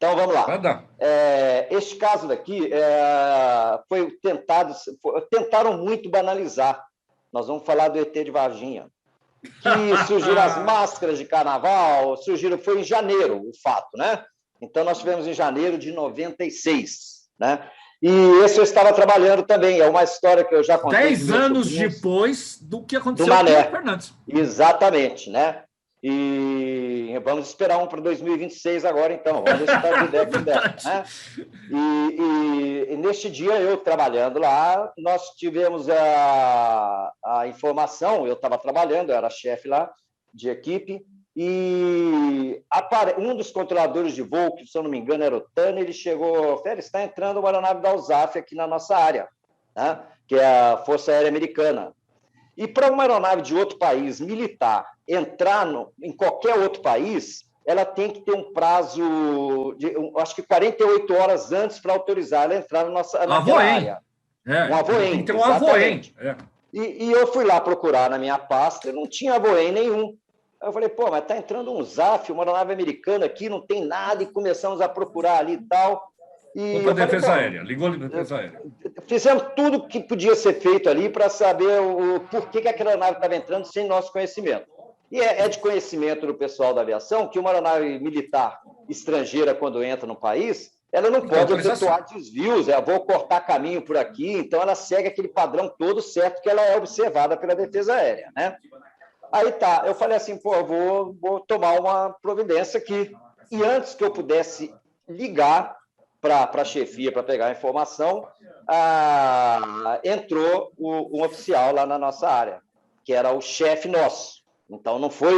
Então, vamos lá. Vai dar. Este caso daqui tentaram muito banalizar. Nós vamos falar do ET de Varginha, que surgiram as máscaras de carnaval, foi em janeiro o fato, né? Então, nós tivemos em janeiro de 96, né? E esse eu estava trabalhando também, é uma história que eu já contei. 10 anos depois do que aconteceu com o Fernandes. Exatamente, né? E vamos esperar um para 2026 agora, então. Vamos ver se está de ideia com dessa, né? E neste dia, eu trabalhando lá, nós tivemos a informação, eu estava trabalhando, eu era chefe lá de equipe, e um dos controladores de voo, que se eu não me engano era o Tânia, ele chegou, Félix, está entrando uma aeronave da USAF aqui na nossa área, né? Que é a Força Aérea Americana. E para uma aeronave de outro país militar entrar em qualquer outro país, ela tem que ter um prazo de, acho que 48 horas antes para autorizar ela a entrar naquela área. Um avoém. Tem que ter um avoém. E eu fui lá procurar na minha pasta, não tinha avoém nenhum. Eu falei, pô, mas está entrando um ZAF, uma aeronave americana aqui, não tem nada, e começamos a procurar ali e tal. Foi para a Defesa Aérea, ligou a Defesa Aérea. Fizemos tudo que podia ser feito ali para saber o porquê que aquela aeronave estava entrando sem nosso conhecimento. E é de conhecimento do pessoal da aviação que uma aeronave militar estrangeira, quando entra no país, ela não pode efetuar desvios, vou cortar caminho por aqui, então ela segue aquele padrão todo certo que ela é observada pela Defesa Aérea, né? Aí tá, eu falei assim, pô, eu vou tomar uma providência aqui. E antes que eu pudesse ligar para a chefia para pegar a informação, entrou um oficial lá na nossa área, que era o chefe nosso. Então, não foi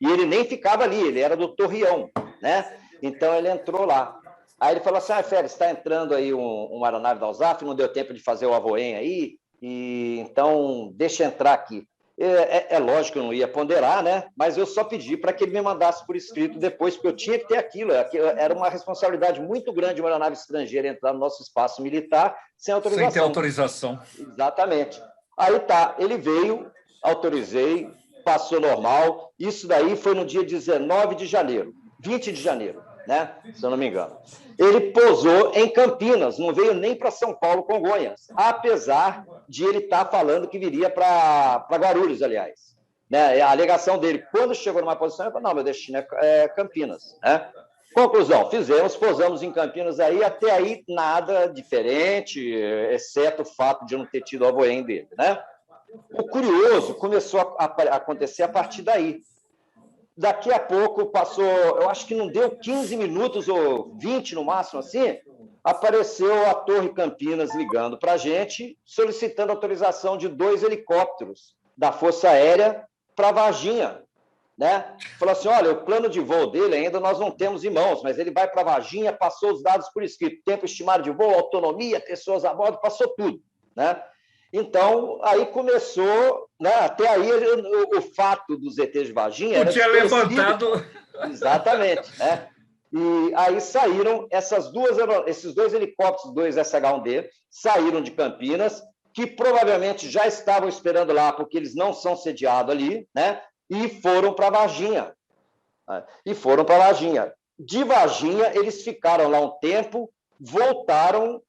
E ele nem ficava ali, ele era do Torreão, né? Então, ele entrou lá. Aí ele falou assim, Félix, está entrando aí uma aeronave da USAF, não deu tempo de fazer o avoém aí, então deixa entrar aqui. É lógico que eu não ia ponderar, né? Mas eu só pedi para que ele me mandasse por escrito depois, porque eu tinha que ter aquilo. Era uma responsabilidade muito grande uma aeronave estrangeira entrar no nosso espaço militar sem autorização. Sem ter autorização. Exatamente. Aí tá, ele veio, autorizei, passou normal. Isso daí foi no dia 19 de janeiro, 20 de janeiro, né? Se eu não me engano. Ele pousou em Campinas, não veio nem para São Paulo, Congonhas, apesar de ele estar falando que viria para Guarulhos, aliás. Né? A alegação dele, quando chegou numa posição, ele falou, não, meu destino é Campinas. Né? Conclusão, pousamos em Campinas aí, até aí nada diferente, exceto o fato de eu não ter tido o avoém dele. Né? O curioso começou a acontecer a partir daí. Daqui a pouco passou, eu acho que não deu 15 minutos ou 20 no máximo assim, apareceu a Torre Campinas ligando para a gente, solicitando autorização de 2 helicópteros da Força Aérea para Varginha. Né? Falou assim, olha, o plano de voo dele ainda nós não temos em mãos, mas ele vai para Varginha, passou os dados por escrito, tempo estimado de voo, autonomia, pessoas a bordo, passou tudo. Né? Então, aí começou, né? Até aí o fato dos ETs de Varginha era tinha levantado. Exatamente, né? E aí saíram esses 2 helicópteros, 2 SH-1D, saíram de Campinas, que provavelmente já estavam esperando lá, porque eles não são sediados ali, né? E foram para Varginha. De Varginha, eles ficaram lá um tempo, voltaram.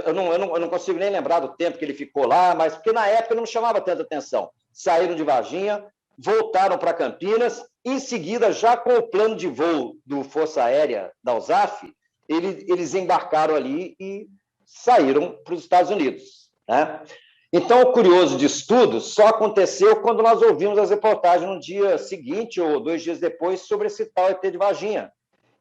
Eu não consigo nem lembrar do tempo que ele ficou lá, mas porque na época não chamava tanta atenção. Saíram de Varginha, voltaram para Campinas, em seguida, já com o plano de voo do Força Aérea da USAF, eles embarcaram ali e saíram para os Estados Unidos. Né? Então, o curioso disso tudo só aconteceu quando nós ouvimos as reportagens no dia seguinte ou 2 dias depois sobre esse tal ET de Varginha,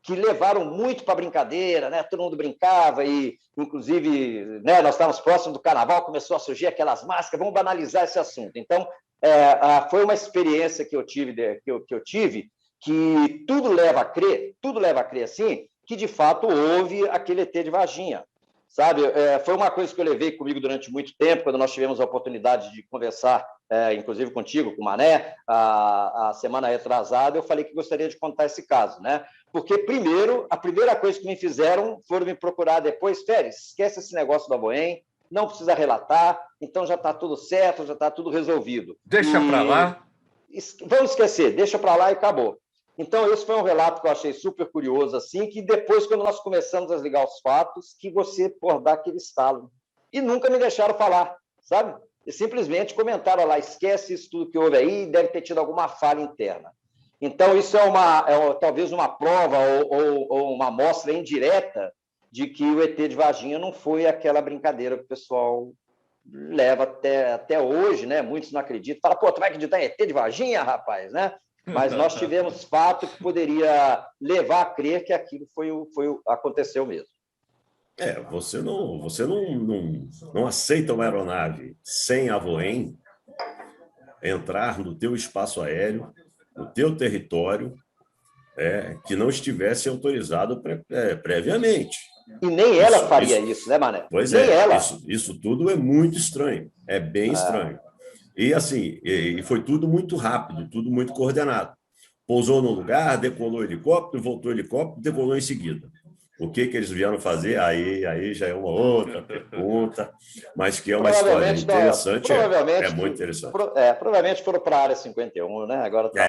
que levaram muito para brincadeira, né? Todo mundo brincava e, inclusive, né, nós estávamos próximos do Carnaval, começou a surgir aquelas máscaras, vamos banalizar esse assunto. Então, foi uma experiência que eu tive, que tudo leva a crer assim, que de fato houve aquele ET de Varginha. Sabe? Foi uma coisa que eu levei comigo durante muito tempo, quando nós tivemos a oportunidade de conversar, inclusive contigo, com o Mané, a semana retrasada, eu falei que gostaria de contar esse caso, né? Porque, primeiro, a primeira coisa que me fizeram foram me procurar depois, Félix, esquece esse negócio do avoém, não precisa relatar, então já está tudo certo, já está tudo resolvido. Deixa para lá. Vamos esquecer, deixa para lá e acabou. Então, esse foi um relato que eu achei super curioso, assim, que depois, quando nós começamos a ligar os fatos, que você, por dar aquele estalo. E nunca me deixaram falar, sabe? E simplesmente comentaram lá, esquece isso tudo que houve aí, deve ter tido alguma falha interna. Então, isso talvez uma prova ou uma amostra indireta de que o ET de Varginha não foi aquela brincadeira que o pessoal leva até hoje, né? Muitos não acreditam. Fala, pô, tu vai acreditar em ET de Varginha, rapaz, né? Mas nós tivemos fato que poderia levar a crer que aquilo aconteceu mesmo. Você não aceita uma aeronave sem a Voem entrar no teu espaço aéreo, no teu território, que não estivesse autorizado previamente. E nem ela faria isso, né, Mané? Pois nem ela. Isso tudo é muito estranho, é bem estranho. E assim, foi tudo muito rápido, tudo muito coordenado. Pousou no lugar, decolou o helicóptero, voltou o helicóptero, decolou em seguida. O que eles vieram fazer, aí já é uma outra pergunta, mas que é uma história interessante, muito interessante. Provavelmente foram para a área 51, né? Agora tá